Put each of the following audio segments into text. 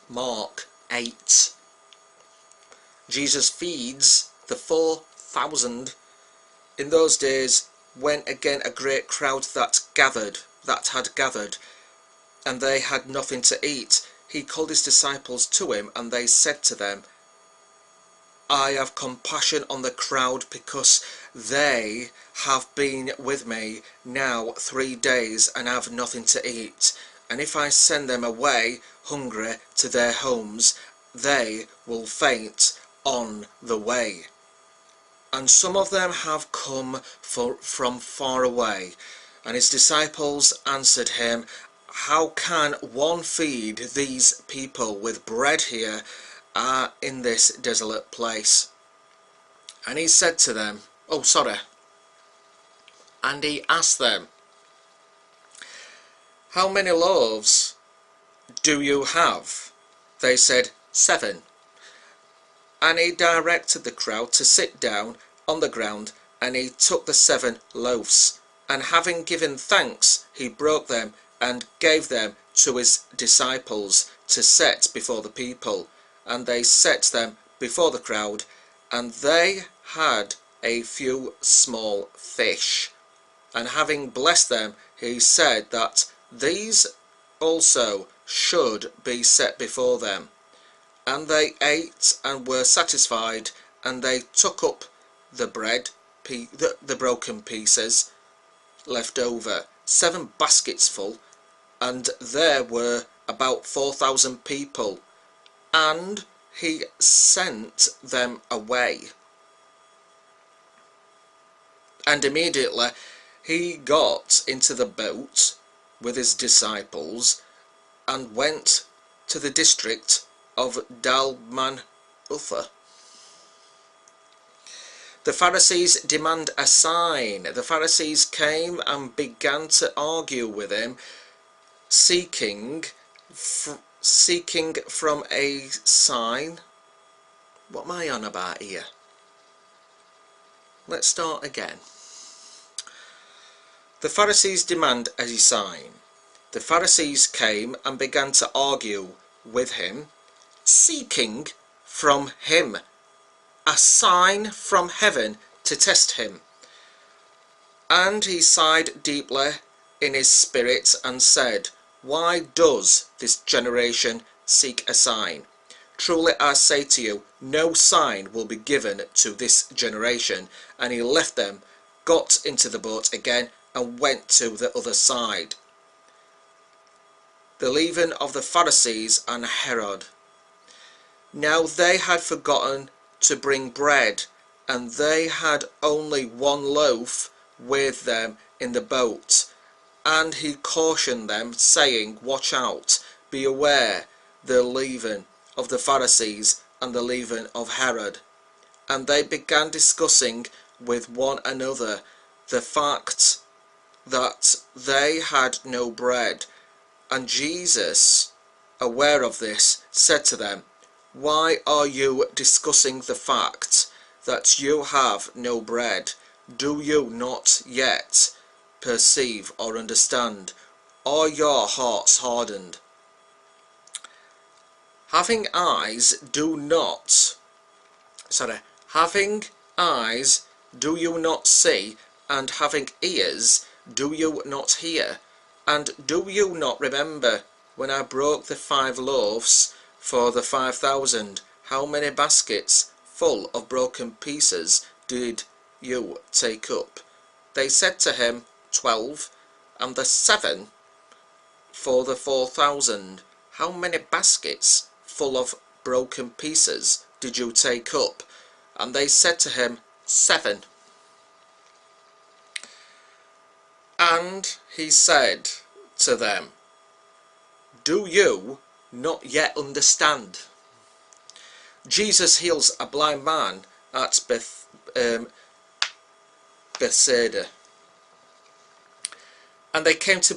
Mark 8. Jesus feeds the 4,000. In those days, when again a great crowd that had gathered, and they had nothing to eat, he called his disciples to him, and they said to them, I have compassion on the crowd, because they have been with me now 3 days and have nothing to eat. And if I send them away hungry to their homes, they will faint on the way. And some of them have come from far away. And his disciples answered him, How can one feed these people with bread here in this desolate place? And he said to them, and he asked them, How many loaves do you have? They said, 7. And he directed the crowd to sit down on the ground, and he took the 7 loaves, and having given thanks, he broke them and gave them to his disciples to set before the people. And they set them before the crowd, and they had a few small fish. And having blessed them, he said that these also should be set before them. And they ate and were satisfied, and they took up the bread, the broken pieces left over, 7 baskets full, and there were about 4,000 people. And he sent them away. And immediately he got into the boat with his disciples and went to the district of Dalmanutha. The Pharisees demand a sign. The Pharisees came and began to argue with him, seeking from a sign. What am I on about here? Let's start again. The Pharisees demand a sign. The Pharisees came and began to argue with him, seeking from him a sign from heaven to test him. And he sighed deeply in his spirit and said, Why does this generation seek a sign? Truly I say to you, no sign will be given to this generation. And he left them, got into the boat again, and went to the other side. The leaven of the Pharisees and Herod. Now they had forgotten to bring bread, and they had only 1 loaf with them in the boat. And he cautioned them, saying, Watch out, be aware the leaven of the Pharisees and the leaven of Herod. And they began discussing with one another the fact that they had no bread. And Jesus, aware of this, said to them, Why are you discussing the fact that you have no bread? Do you not yet perceive or understand? Are your hearts hardened? Having eyes, do you not see? And having ears, do you not hear? And do you not remember when I broke the 5 loaves for the 5,000? How many baskets full of broken pieces did you take up? They said to him, 12. And the 7 for the 4,000. How many baskets full of broken pieces did you take up? And they said to him, 7. And he said to them, Do you not yet understand? Jesus heals a blind man at Bethsaida. And they came to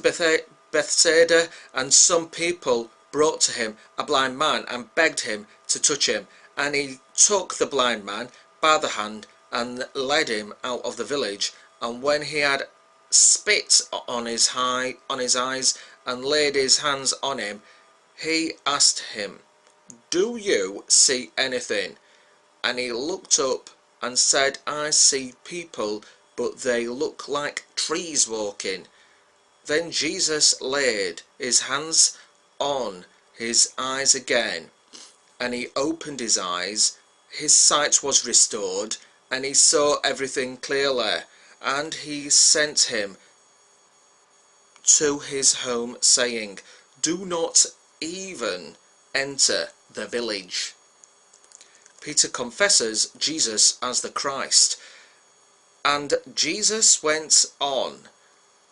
Bethsaida, and some people brought to him a blind man and begged him to touch him. And he took the blind man by the hand and led him out of the village. And when he had spit on his eyes and laid his hands on him, he asked him, do you see anything? And he looked up and said, I see people, but they look like trees walking. Then Jesus laid his hands on his eyes again, and he opened his eyes. His sight was restored, and he saw everything clearly. And he sent him to his home, saying, do not even enter the village. Peter confesses Jesus as the Christ, and Jesus went on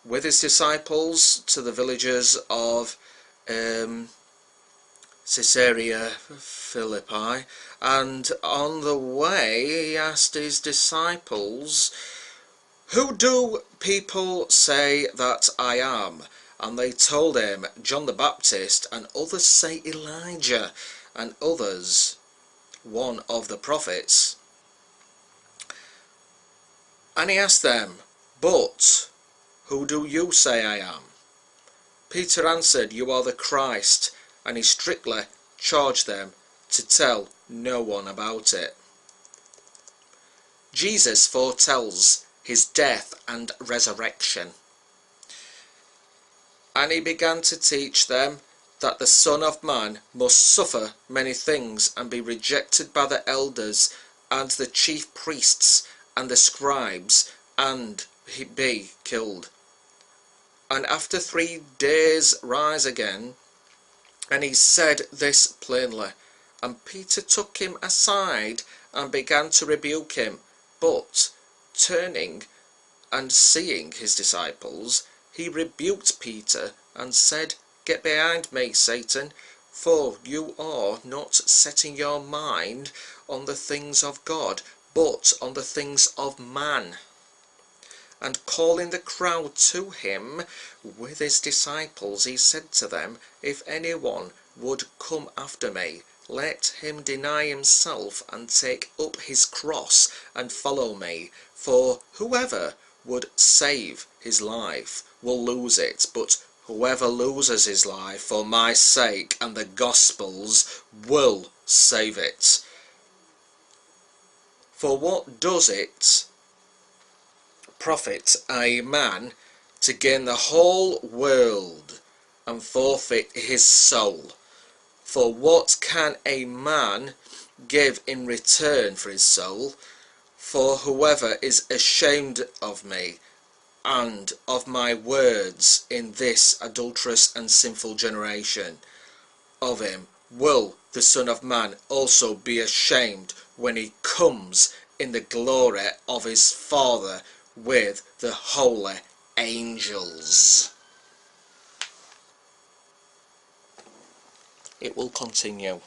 with his disciples to the villages of Caesarea Philippi, and on the way he asked his disciples, who do people say that I am? And they told him, John the Baptist, and others say Elijah, and others one of the prophets. And he asked them, but who do you say I am? Peter answered, you are the Christ, and he strictly charged them to tell no one about it. Jesus foretells his death and resurrection. And he began to teach them that the Son of Man must suffer many things and be rejected by the elders and the chief priests and the scribes, and be killed, and after 3 days rise again. And he said this plainly. And Peter took him aside and began to rebuke him. But turning and seeing his disciples, he rebuked Peter and said, get behind me, Satan, for you are not setting your mind on the things of God, but on the things of man. And calling the crowd to him with his disciples, he said to them, if anyone would come after me, let him deny himself and take up his cross and follow me. For whoever would save his life will lose it, but whoever loses his life for my sake and the gospel's will save it. For what does it profit a man to gain the whole world and forfeit his soul? For what can a man give in return for his soul? For whoever is ashamed of me and of my words in this adulterous and sinful generation, of him will the Son of Man also be ashamed when he comes in the glory of his Father with the holy angels. It will continue.